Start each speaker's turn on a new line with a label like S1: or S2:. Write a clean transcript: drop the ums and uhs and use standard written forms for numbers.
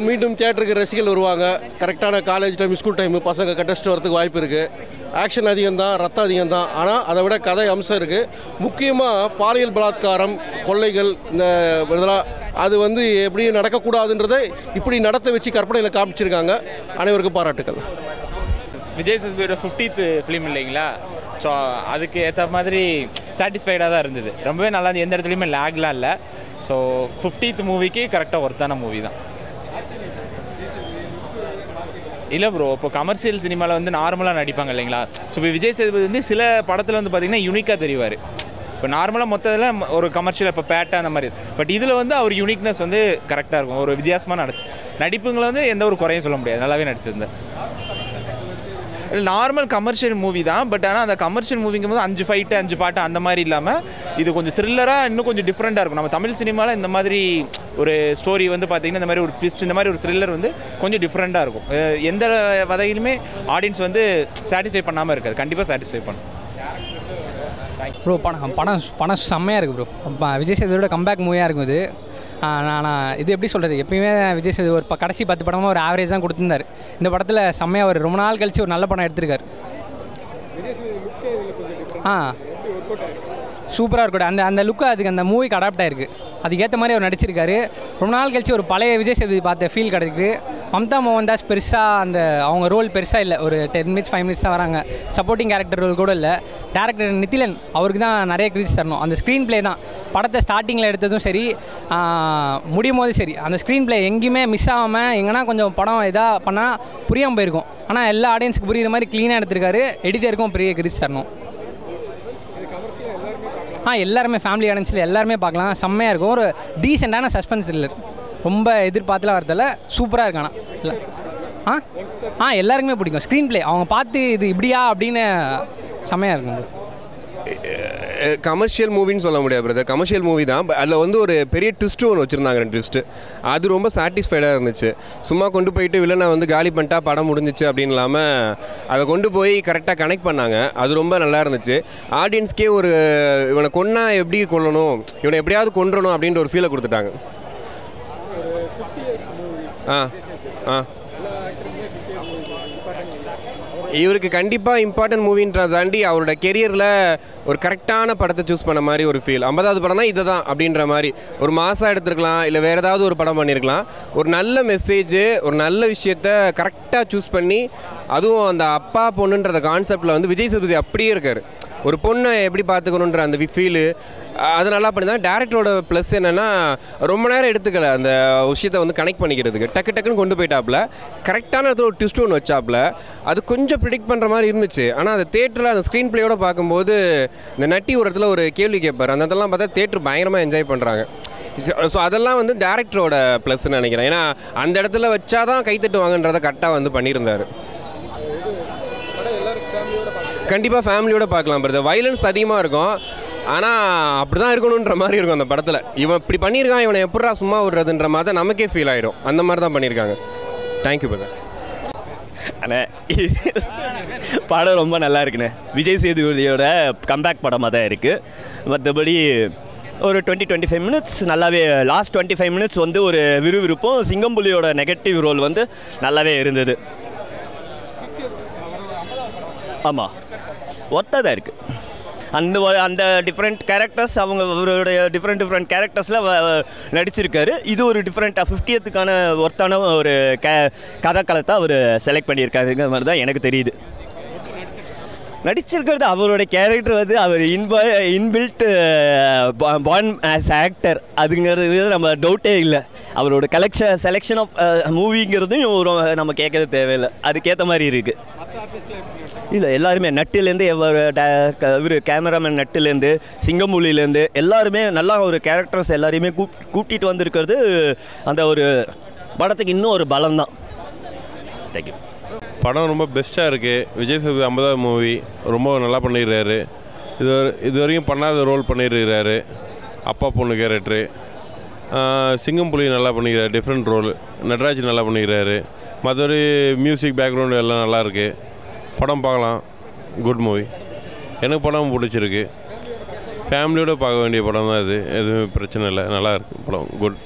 S1: மீண்டும் தியேட்டருக்கு ரசிகர்கள் வருவாங்க. கரெக்டான காலேஜ் டைம், ஸ்கூல் டைமு, பசங்க கட்டஸ்ட்டு வரதுக்கு வாய்ப்பு இருக்குது. ஆக்ஷன் அதிகம்தான், ரத்தம் அதிகம்தான். ஆனால் அதை விட கதை அம்சம் இருக்குது. முக்கியமாக பாலியல் பலாத்காரம், கொள்ளைகள், இந்த இதெல்லாம் அது வந்து எப்படி நடக்கக்கூடாதுன்றதை இப்படி நடத்த வச்சு கற்பனையில் காமிச்சிருக்காங்க. அனைவருக்கும் பாராட்டுக்கள்.
S2: விஜய் சேதுபதியோட 50th ஃபிலிம் இல்லைங்களா? ஸோ அதுக்கு ஏற்ற மாதிரி சாட்டிஸ்ஃபைடாக தான் இருந்தது. ரொம்பவே நல்லா இருந்தது. எந்த இடத்துலையுமே லேக்லாம் இல்லை. ஸோ 50th மூவிக்கு கரெக்டாக ஒர்த்தான மூவி தான். இல்லை ப்ரோ, இப்போ கமர்ஷியல் சினிமாவில் வந்து நார்மலாக நடிப்பாங்க இல்லைங்களா? ஸோ இப்போ விஜய் சேதுபதி வந்து சில படத்தில் வந்து பார்த்திங்கன்னா யூனிக்காக தெரிவார். இப்போ நார்மலாக மொத்தத்தில் ஒரு கமர்ஷியல் இப்போ பேட்டை அந்த மாதிரி. பட் இதில் வந்து அவர் யூனிக்னஸ் வந்து கரெக்டாக இருக்கும். ஒரு வித்தியாசமான நடிப்புங்களை வந்து எந்த ஒரு குறையும் சொல்ல முடியாது. நல்லாவே நடிச்சிருந்தேன். நார்மல் கமர்ஷியல் மூவி தான். பட் ஆனால் அந்த கமர்ஷியல் மூவிங்கும் போது 5 ஃபைட்டு 5 பாட்டு அந்த மாதிரி இல்லாமல் இது கொஞ்சம் த்ரில்லராக இன்னும் கொஞ்சம் டிஃப்ரெண்ட்டாக இருக்கும். நம்ம தமிழ் சினிமாவில் இந்த மாதிரி ஒரு ஸ்டோரி வந்து பார்த்திங்கன்னா இந்த மாதிரி ஒரு ட்விஸ்ட், இந்த மாதிரி ஒரு த்ரில்லர் வந்து கொஞ்சம் டிஃப்ரெண்ட்டாக இருக்கும். எந்த வகையிலுமே ஆடியன்ஸ் வந்து சாட்டிஸ்ஃபை பண்ணாமல் இருக்காது. கண்டிப்பாக சாட்டிஸ்ஃபை பண்ணும்.
S3: ப்ரோ படம் செம்மையாக இருக்குது ப்ரோ. விஜய் சேதுபதியோட கம்பேக் மூவியாக இருக்கும் இது. நான் இது எப்படி சொல்கிறது, எப்பயுமே விஜய் சேது ஒரு கடைசி 10 படமாக ஒரு ஆவரேஜ் தான் கொடுத்துருந்தார். இந்த படத்தில் செம்மையாக ஒரு ரொம்ப நாள் கழித்து ஒரு நல்ல படம் எடுத்திருக்காரு. சூப்பராக இருக்கட்டும். அந்த லுக்கு அதுக்கு அந்த மூவிக்கு அடாப்ட் ஆகிருக்கு. அதுக்கேற்ற மாதிரி அவர் நடிச்சிருக்காரு. ரொம்ப நாள் கழிச்சு ஒரு பழைய விஜய் சேதுபதி பார்த்த ஃபீல் கிடைக்குது. மம்தா மோகன்தாஸ் பெருசாக அவங்க ரோல் பெருசாக இல்லை. ஒரு 10 மினிட்ஸ் 5 மினிட்ஸ் தான் வராங்க. சப்போர்ட்டிங் கேரக்டர் ரோல் கூட இல்லை. டேரக்டர் நித்திலன் அவருக்கு தான் நிறைய கிரெடிட்ஸ் தரணும். அந்த ஸ்க்ரீன் ப்ளே தான் படத்தை ஸ்டார்டிங்கில் எடுத்ததும் சரி, முடியும் போது சரி, அந்த ஸ்க்ரீன் ப்ளே எங்கேயுமே மிஸ் ஆகாமல் எங்கன்னா கொஞ்சம் படம் இதாக பண்ணால் புரியாமல் போயிருக்கும். ஆனால் எல்லா ஆடியன்ஸுக்கு புரியுற மாதிரி க்ளீனாக எடுத்திருக்காரு. எடிட்டருக்கும் பெரிய கிரெடிட்ஸ் தரணும். எல்லாருமே ஃபேமிலி ஆடியன்ஸில் எல்லாருமே பார்க்கலாம். செம்மையாக இருக்கும். ஒரு டீசெண்டான சஸ்பென்ஸ் த்ரில்லர். ரொம்ப எதிர்பார்த்துலாம் வரதில்ல. சூப்பராக இருக்கானா இல்லை எல்லாருக்குமே பிடிக்கும். ஸ்க்ரீன் ப்ளே அவங்க பார்த்து இது இப்படியா அப்படின்னு செம்மையாக இருக்கும்.
S4: கமர்ஷியல் மூவின்னு சொல்ல முடியாது பிரதர். கமர்ஷியல் மூவி தான். அதில் வந்து ஒரு பெரிய ட்விஸ்ட்டு ஒன்று வச்சுருந்தாங்க. 2 ட்விஸ்ட்டு. அது ரொம்ப சாட்டிஸ்ஃபைடாக இருந்துச்சு. சும்மா கொண்டு போயிட்டு வில்லனை வந்து காலி பண்ணிட்டா படம் முடிஞ்சிச்சு அப்படின்னு இல்லாமல் அதை கொண்டு போய் கரெக்டாக கனெக்ட் பண்ணாங்க. அது ரொம்ப நல்லா இருந்துச்சு. ஆடியன்ஸ்க்கே ஒரு இவனை கொன்னா எப்படி கொல்லணும், இவனை எப்படியாவது கொன்றணும் அப்படின்ற ஒரு ஃபீலை கொடுத்துட்டாங்க. இவருக்கு கண்டிப்பாக இம்பார்ட்டன்ட் மூவின்றதை தாண்டி அவரோட கெரியரில் ஒரு கரெக்டான படத்தை சூஸ் பண்ண மாதிரி ஒரு ஃபீல். 50வது படம்னா இதை தான் அப்படின்ற மாதிரி ஒரு மாதம் எடுத்துருக்கலாம், இல்லை வேறு ஏதாவது ஒரு படம் பண்ணியிருக்கலாம். ஒரு நல்ல மெசேஜு, ஒரு நல்ல விஷயத்த கரெக்டாக சூஸ் பண்ணி, அதுவும் அந்த அப்பா பொண்ணுன்ற கான்செப்டில் வந்து விஜய் சேதுபதி அப்படியே இருக்கார். ஒரு பொண்ணை எப்படி பார்த்துக்கணுன்ற அந்த ஃபீலு அது நல்லா பண்ணி தான். டேரக்டரோட ப்ளஸ் என்னென்னா ரொம்ப நேரம் எடுத்துக்கல அந்த விஷயத்தை வந்து கனெக்ட் பண்ணிக்கிறதுக்கு. டக்குன்னு கொண்டு போயிட்டாப்புல. கரெக்டான ஒரு ட்விஸ்ட் ஒன்று வச்சாப்புல. அது கொஞ்சம் ப்ரிடிக்ட் பண்ணுற மாதிரி இருந்துச்சு. ஆனால் அந்த தேட்டரில் அந்த ஸ்க்ரீன் பிளேயோட பார்க்கும்போது இந்த நட்டி ஒரு இடத்துல ஒரு கேள்வி கேட்பார். அந்த இதெல்லாம் பார்த்தா தேட்டர் பயங்கரமாக என்ஜாய் பண்ணுறாங்க. ஸோ அதெல்லாம் வந்து டேரக்டரோட ப்ளஸ்ன்னு நினைக்கிறேன். ஏன்னா அந்த இடத்துல வச்சா தான் கைத்தட்டுவாங்கன்றதை கரெக்டாக வந்து பண்ணியிருந்தார். கண்டிப்பாக ஃபேமிலியோடு பார்க்கலாம் பிரதர். வைலன்ஸ் அதிகமாக இருக்கும். ஆனால் அப்படி தான் இருக்கணுன்ற மாதிரி இருக்கும் அந்த படத்தில். இவன் இப்படி பண்ணியிருக்கான், இவனை எப்படா சும்மா விடுறதுன்ற மாதிரி தான் நமக்கே ஃபீல் ஆகிடும். அந்த மாதிரி தான் பண்ணியிருக்காங்க. Thank you brother.
S5: ஆனால் படம் ரொம்ப நல்லா இருக்குண்ணே. விஜய் சேதுபதியோட கம்பேக் படமாக தான் இருக்குது. மற்றபடி ஒரு 20-25 மினிட்ஸ் நல்லாவே, லாஸ்ட் 25 மினிட்ஸ் வந்து ஒரு விறுவிறுப்பும், சிங்கம்புலியோட நெகட்டிவ் ரோல் வந்து நல்லாவே இருந்தது. ஆமாம், ஒர்த்தாக தான் இருக்குது. அந்த டிஃப்ரெண்ட் கேரக்டர்ஸ் அவருடைய டிஃப்ரெண்ட் கேரக்டர்ஸில் நடிச்சிருக்காரு. இது ஒரு டிஃப்ரெண்ட்டாக 50th ஒர்த்தான ஒரு கதைக்களத்தை அவர் செலக்ட் பண்ணியிருக்காருங்கிற மாதிரி தான் எனக்கு தெரியுது. நடிச்சிருக்கிறது அவரோட கேரக்டர் வந்து அவர் இன்பில்ட் பார்ன் ஆஸ் ஆக்டர் அதுங்கிறது நம்ம டவுட்டே இல்லை. அவரோட செலெக்ஷன் ஆஃப் மூவிங்கிறதும் நம்ம கேட்கறது தேவையில்லை. அதுக்கேற்ற மாதிரி இருக்குது. இல்லை எல்லாருமே நட்டுலேருந்து இவர் கேமராமேன் நட்டுலேருந்து சிங்கமூலிலேருந்து எல்லாருமே நல்லா ஒரு கேரக்டர்ஸ் எல்லாரையுமே கூட்டிகிட்டு வந்திருக்கிறது அந்த ஒரு படத்துக்கு இன்னும் ஒரு பலம் தான். தேங்க்யூ.
S6: படம் ரொம்ப பெஸ்ட்டாக இருக்குது. விஜய் சேதுபதி 50வது மூவி ரொம்ப நல்லா பண்ணிடுறாரு. இது வரைக்கும் பண்ணாத ரோல் பண்ணிடுறாரு. அப்பா பொண்ணு கேரக்டரு. சிங்கம்புலி நல்லா பண்ணிக்கிறாரு, டிஃப்ரெண்ட் ரோல். நடராஜ் நல்லா பண்ணிக்கிறாரு. மற்றபடி மியூசிக் பேக்ரவுண்டு எல்லாம் நல்லாயிருக்கு. படம் பார்க்கலாம். Good movie. எனக்கு படம் பிடிச்சிருக்கு. ஃபேமிலியோடு பார்க்க வேண்டிய படம் தான் இது. எதுவும் பிரச்சனை இல்லை. நல்லா இருக்குது படம். குட்.